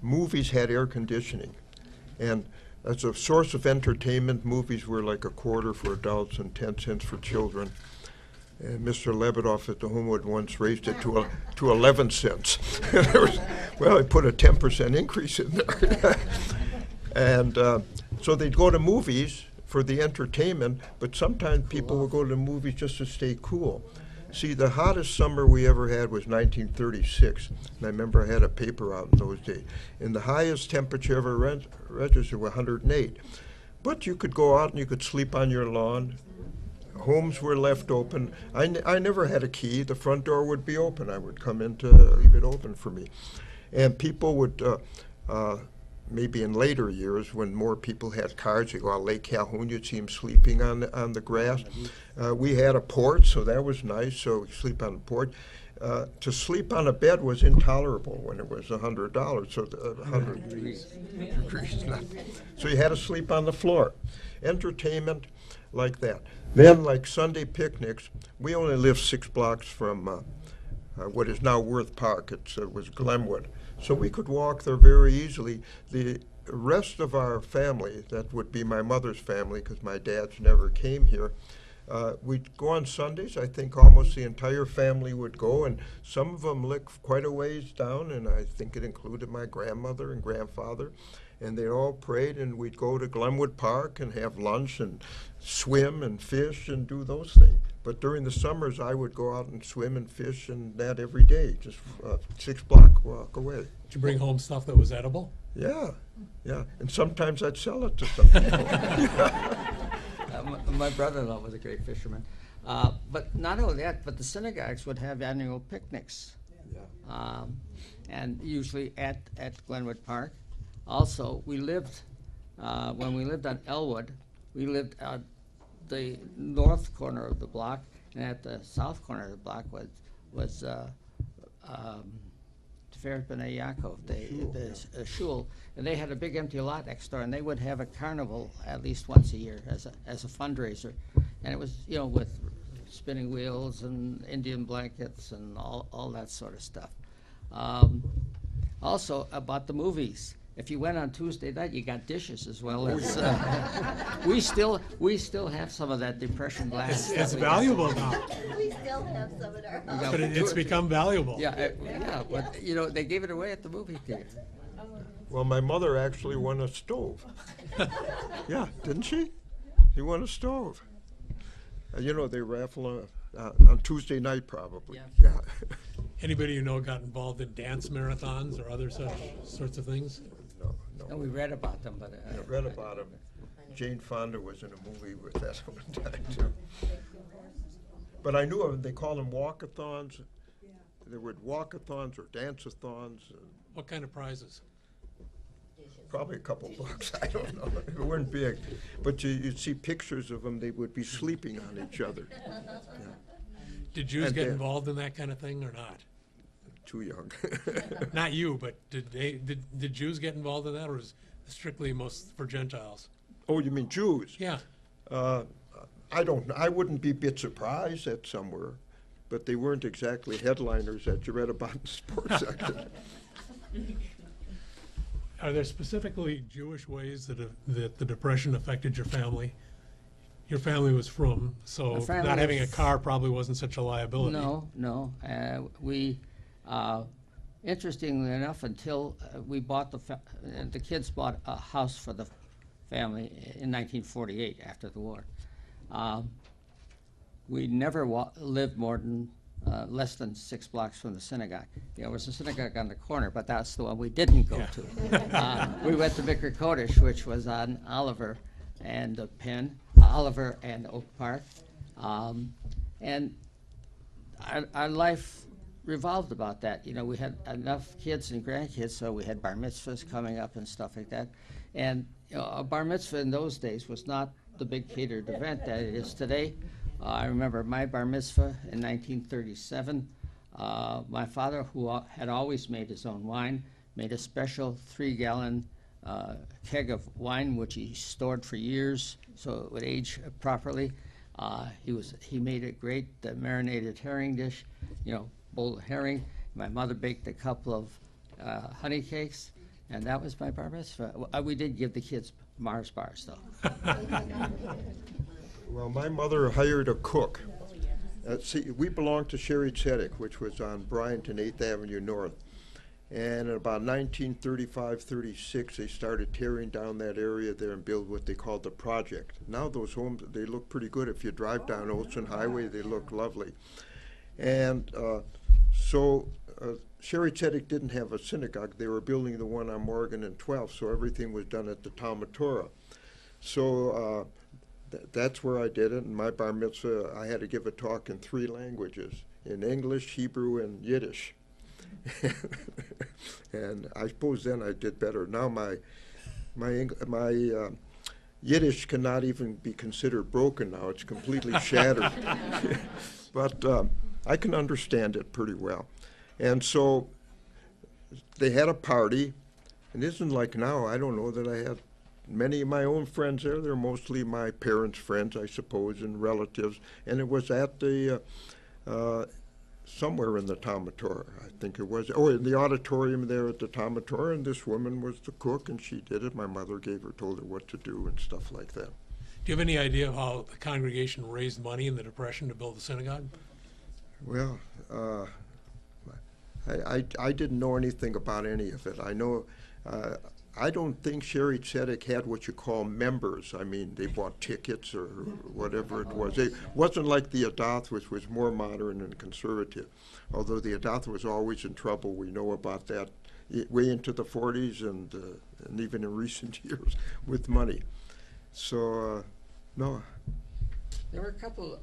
movies had air conditioning. And as a source of entertainment, movies were like a quarter for adults and 10 cents for children. And Mr. Lebedoff at the Homewood once raised it to 11 cents. Well, he put a 10% increase in there. And so they'd go to movies for the entertainment, but sometimes people would go to the movies just to stay cool. See, the hottest summer we ever had was 1936, and I remember I had a paper out in those days. And the highest temperature ever registered was 108. But you could go out and you could sleep on your lawn. Homes were left open. I never had a key. The front door would be open. I would come in to leave it open for me. And people would, maybe in later years when more people had cars, you go out Lake Calhoun, you'd see them sleeping on the grass. We had a porch, so that was nice, so we sleep on the porch. To sleep on a bed was intolerable when it was $100, so 100 degrees. So you had to sleep on the floor. Entertainment like that. Then, like Sunday picnics, we only lived 6 blocks from what is now Worth Park. It was Glenwood. So we could walk there very easily. The rest of our family, that would be my mother's family, because my dad's never came here, we'd go on Sundays. I think almost the entire family would go, and some of them lived quite a ways down, and I think it included my grandmother and grandfather. And they all prayed, and we'd go to Glenwood Park and have lunch and swim and fish and do those things. But during the summers, I would go out and swim and fish and that every day, just 6 block walk away. Did you bring home stuff that was edible? Yeah, yeah. And sometimes I'd sell it to some people. My brother-in-law was a great fisherman. But not only that, but the synagogues would have annual picnics. Yeah. And usually at Glenwood Park. Also, we lived, when we lived on Elwood, we lived at the north corner of the block, and at the south corner of the block was Tiferet B'nai Yaakov, the shul, and they had a big empty lot next door, and they would have a carnival at least once a year as a fundraiser, and it was, you know, with spinning wheels and Indian blankets and all that sort of stuff. Also about the movies. If you went on Tuesday night, you got dishes as well as. We still have some of that depression glass. It's valuable now. We still have some in our house. But it's become valuable. Yeah, but you know, they gave it away at the movie theater. Well, my mother actually won a stove. Yeah, didn't she? She won a stove. You know, they raffle on Tuesday night probably. Yeah. Yeah. Anybody you know got involved in dance marathons or other such sorts of things? No. No, we read about them, but I read about him. Jane Fonda was in a movie with that one time too. But I knew of them. They called them walkathons. There were walkathons or dance-a-thons. What kind of prizes? Probably a couple bucks. I don't know. They weren't big, but you'd see pictures of them. They would be sleeping on each other. Yeah. Did Jews And get then- involved in that kind of thing or not? Too young. Not you, but did Jews get involved in that, or was it strictly most for Gentiles? Oh, you mean Jews? Yeah. I wouldn't be a bit surprised that some were, but they weren't exactly headliners that you read about in the sports section. Are there specifically Jewish ways that the Depression affected your family? Your family was frum, so My family not having a was- car probably wasn't such a liability. No. We, interestingly enough, until we bought the kids bought a house for the family in 1948 after the war. We never lived more than less than 6 blocks from the synagogue. There was a synagogue on the corner, but that's the one we didn't go to. We went to Vicar Kodesh, which was on Oliver and Penn, Oliver and Oak Park, and our life revolved about that. You know, we had enough kids and grandkids, so we had bar mitzvahs coming up and stuff like that. And you know, a bar mitzvah in those days was not the big catered event that it is today. I remember my bar mitzvah in 1937. My father, who had always made his own wine, made a special 3-gallon keg of wine, which he stored for years so it would age properly. He made a great marinated herring dish, you know, bowl of herring. My mother baked a couple of honey cakes, And that was my bar mitzvah. We did give the kids Mars bars, though. Well, my mother hired a cook. See, we belonged to Sherry Tzedek, which was on Bryant and 8th Avenue North. And in about 1935-36, they started tearing down that area there and build what they called the project. Now those homes, they look pretty good. If you drive down Olson Highway, they look lovely. And so Sherry Tzedek didn't have a synagogue. They were building the one on Morgan and 12th, so everything was done at the Talmud Torah. So that's where I did it. And my bar mitzvah, I had to give a talk in 3 languages, in English, Hebrew, and Yiddish. And I suppose then I did better. Now my Yiddish cannot even be considered broken now. It's completely shattered. But I can understand it pretty well. And so they had a party, and it isn't like now. I don't know that I had many of my own friends there. They're mostly my parents' friends, I suppose, and relatives. And it was at the somewhere in the Talmud Torah, I think it was. Oh, in the auditorium there at the Talmud Torah, and this woman was the cook, and she did it. My mother told her what to do and stuff like that. Do you have any idea of how the congregation raised money in the Depression to build the synagogue? Well, I didn't know anything about any of it. I know, I don't think Sherry Tzedek had what you call members. I mean, they bought tickets or whatever it was. It wasn't like the Adath, which was more modern and conservative. Although the Adath was always in trouble. We know about that way into the 40s and even in recent years with money. So, no. There were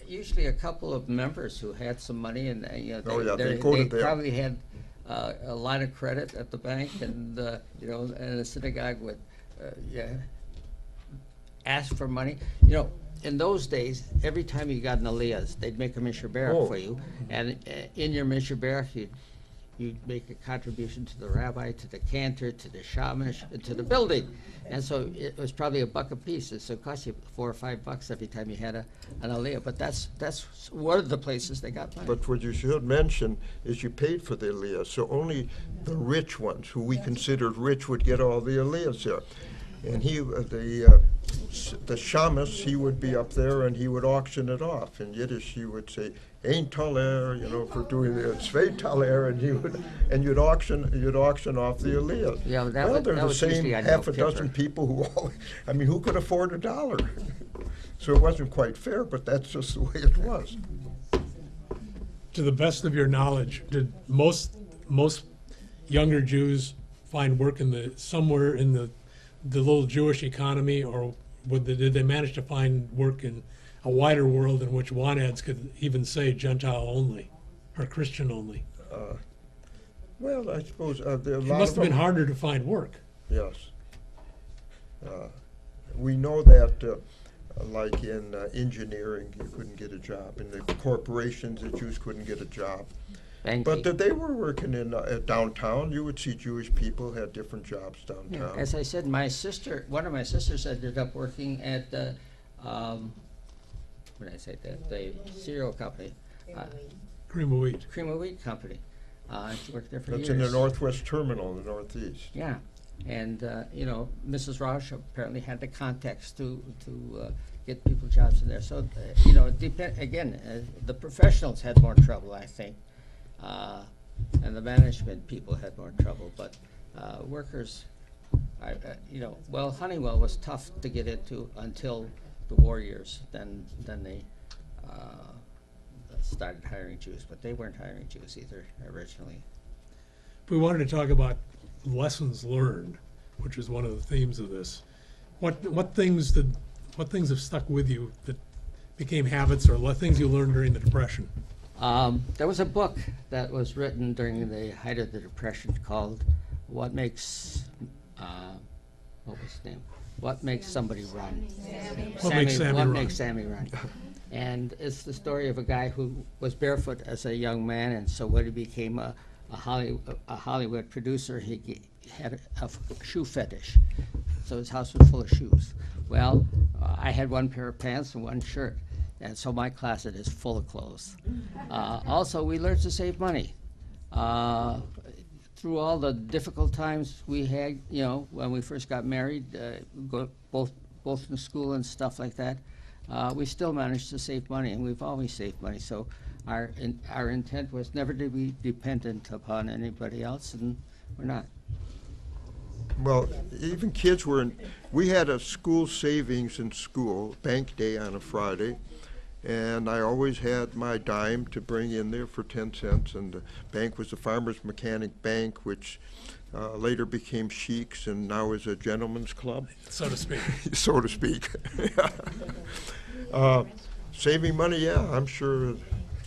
usually a couple of members who had some money, and they probably had a line of credit at the bank, and and the synagogue would ask for money. In those days, every time you got an aliyah, they'd make a Misher Berach for you, and in your Misher Berach, you'd make a contribution to the rabbi, to the cantor, to the shamash, to the building. And so it was probably $1 a piece. So it cost you $4 or $5 every time you had an aliyah. But that's one of the places they got money. But what you should mention is you paid for the aliyah. So only the rich ones, who we considered rich, would get all the aliyahs there. And the shamus, he would be up there and he would auction it off. In Yiddish, he would say, "Ein taler," for doing the "Zwei taler," and you'd auction off the aliyah. Yeah, they're the same half a dozen Kippur. people who could afford $1? So it wasn't quite fair, but that's just the way it was. To the best of your knowledge, did most younger Jews find work somewhere in the little Jewish economy, or did they manage to find work in a wider world in which Wanads could even say Gentile only or Christian only? Well, I suppose there are a It lot must of have been them. harder to find work. Yes. We know that, like in engineering, you couldn't get a job. In the corporations, the Jews couldn't get a job. But they were working in downtown. You would see Jewish people had different jobs downtown. Yeah, as I said, one of my sisters ended up working at the, the cereal company, Cream of wheat. Cream of Wheat Company. She worked there for That's years. in the Northwest Terminal in the Northeast. Yeah, and Mrs. Rausch apparently had the contacts to get people jobs in there. So the professionals had more trouble, I think, and the management people had more trouble. But workers, Honeywell was tough to get into until the war years. Then they started hiring Jews, but they weren't hiring Jews either originally. We wanted to talk about lessons learned, which is one of the themes of this. What things have stuck with you that became habits, or things you learned during the Depression? There was a book that was written during the height of the Depression called "What Makes what was the name? What Makes Somebody Run?" What Makes Sammy Run? And it's the story of a guy who was barefoot as a young man, and so when he became a Hollywood producer, he had a shoe fetish. So his house was full of shoes. Well, I had one pair of pants and one shirt, and so my closet is full of clothes. Also, we learned to save money. through all the difficult times we had, you know, when we first got married, both in school and stuff like that, we still managed to save money, and we've always saved money. So our intent was never to be dependent upon anybody else, and we're not. Well, even kids we had a school savings in school, bank day on a Friday, and I always had my dime to bring in there for 10 cents, and the bank was the Farmers Mechanic Bank, which later became Sheik's and now is a gentleman's club. So to speak. So to speak. Saving money, yeah, I'm sure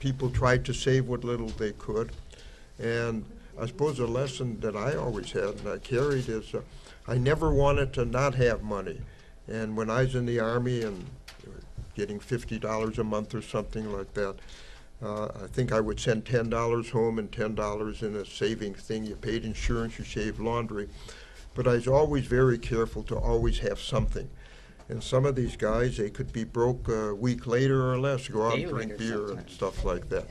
people tried to save what little they could. And I suppose a lesson that I always had and I carried is I never wanted to not have money. And when I was in the Army and getting $50 a month or something like that, I think I would send $10 home and $10 in a saving thing. You paid insurance, you shaved laundry. But I was always very careful to always have something. And some of these guys, they could be broke a week later or less, go out and drink beer and stuff like that.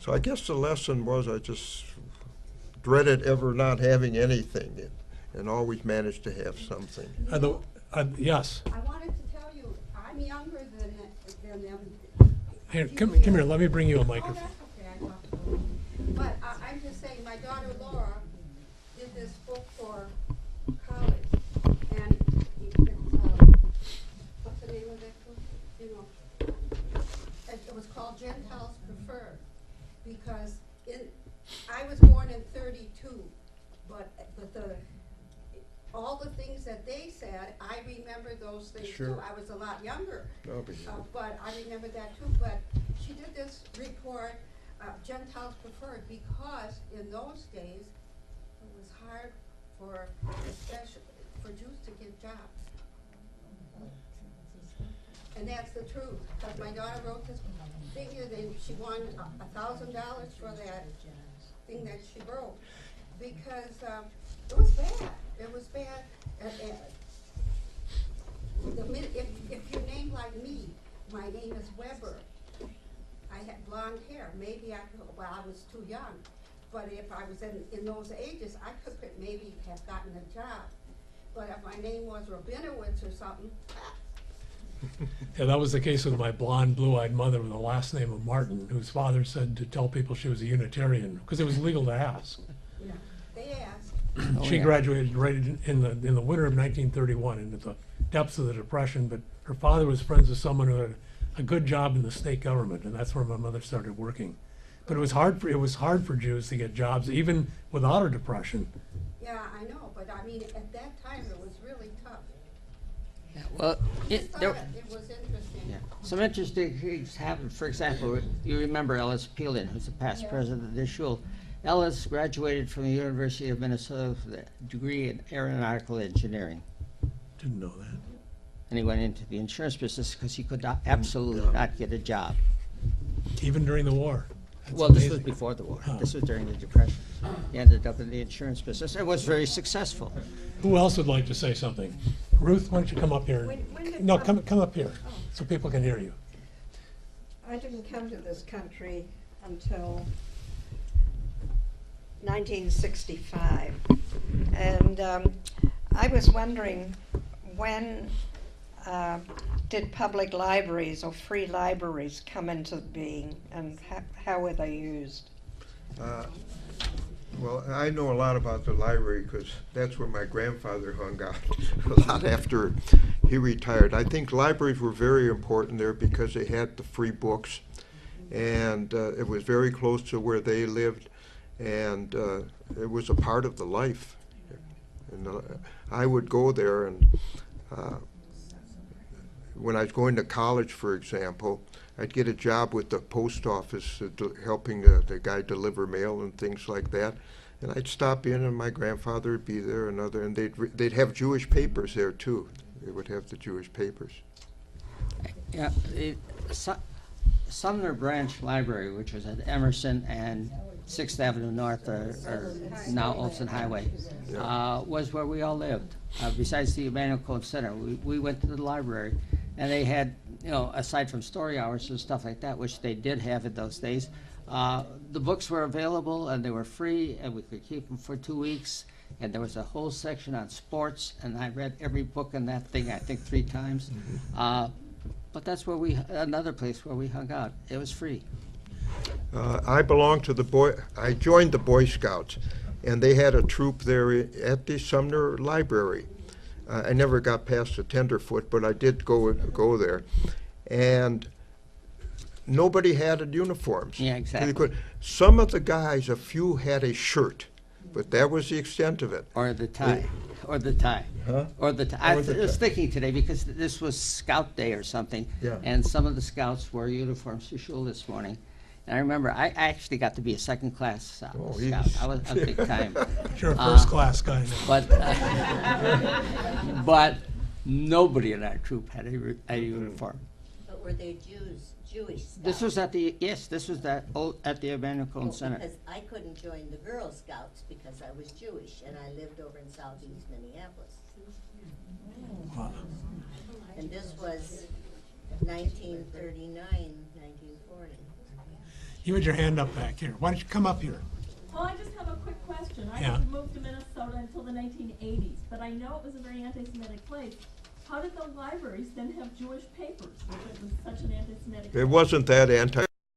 So I guess the lesson was I just dreaded ever not having anything and always managed to have something. Yes. I wanted to tell you, I'm younger than them. Here, come here. Let me bring you a Oh, microphone. that's okay, I got. But I'm just saying, my daughter Laura did this book for college, and it's, what's the name of that book? You know, it was called Gentiles Preferred, because I was born in 32, but all the things that they said, I remember those things Sure. too. I was a lot younger. I'll be here. But I remember that too. But she did this report, Gentiles Preferred, because in those days it was hard especially for Jews to get jobs. And that's the truth. Because my daughter wrote this figure, then she won $1,000 for that thing that she wrote, because it was bad. It was bad. If you're named like me, my name is Weber. I had blonde hair. Maybe I was too young. But if I was in those ages, I could maybe have gotten a job. But if my name was Rabinowitz or something, Yeah, that was the case with my blonde, blue-eyed mother with the last name of Martin, whose father said to tell people she was a Unitarian, because it was legal to ask. you know, they asked. She yeah. graduated right in the winter of 1931, into the depths of the Depression, but her father was friends with someone who had a good job in the state government, and that's where my mother started working. But it was hard for Jews to get jobs, even without a depression. Yeah, I know, but I mean, at that time, it was really tough. Yeah, well, I thought it was interesting. yeah. Some interesting things happened. For example, you remember Ellis Peelin, who's the past Yeah. president of this shul. Ellis graduated from the University of Minnesota with a degree in aeronautical engineering. Didn't know that. And he went into the insurance business because he could absolutely not get a job. Even during the war. That's Well, this was amazing. before the war. Oh. This was during the Depression. He ended up in the insurance business and was very successful. Who else would like to say something? Ruth, why don't you come up here? When did No, Tom- come up here, so people can hear you. I didn't come to this country until 1965. And I was wondering, when did public libraries or free libraries come into being, and how were they used? Well, I know a lot about the library because that's where my grandfather hung out a lot after he retired. I think libraries were very important there because they had the free books, and it was very close to where they lived, and it was a part of the life. And I would go there, and when I was going to college, for example, I'd get a job with the post office helping the guy deliver mail and things like that. And I'd stop in, and my grandfather would be there, and they'd have Jewish papers there too. They would have the Jewish papers. Yeah, the Sumner Branch Library, which was at Emerson and 6th Avenue North, or now Olson Highway, was where we all lived. Besides the Emanuel Cone Center, we went to the library, and they had, you know, aside from story hours and stuff like that, which they did have in those days, The books were available and they were free and we could keep them for 2 weeks. And there was a whole section on sports, and I read every book in that thing, I think 3 times. But that's where another place where we hung out. It was free. I joined the Boy Scouts, and they had a troop there at the Sumner Library. I never got past the tenderfoot, but I did go there. And nobody had uniforms. Yeah, exactly. Some of the guys, a few had a shirt, but that was the extent of it. Or the tie. Or the tie. Huh? Or the tie. I Or the was tie. thinking today, because this was Scout Day or something, Yeah. and some of the scouts wore uniforms to shul this morning. And I remember I actually got to be a second-class scout. geez. I was a big time. You're a first-class guy now. But nobody in our troop had a uniform. But were there Jewish scouts? This was at the the Emanuel Center. Because I couldn't join the Girl Scouts because I was Jewish, and I lived over in southeast Minneapolis. Wow. And this was 1939, 1940. You had your hand up back here. Why don't you come up here? Well, I just have a quick question. I Yeah. didn't move to Minnesota until the 1980s, but I know it was a very anti-Semitic place. How did the libraries then have Jewish papers if it was such an anti-Semitic place? It wasn't that anti.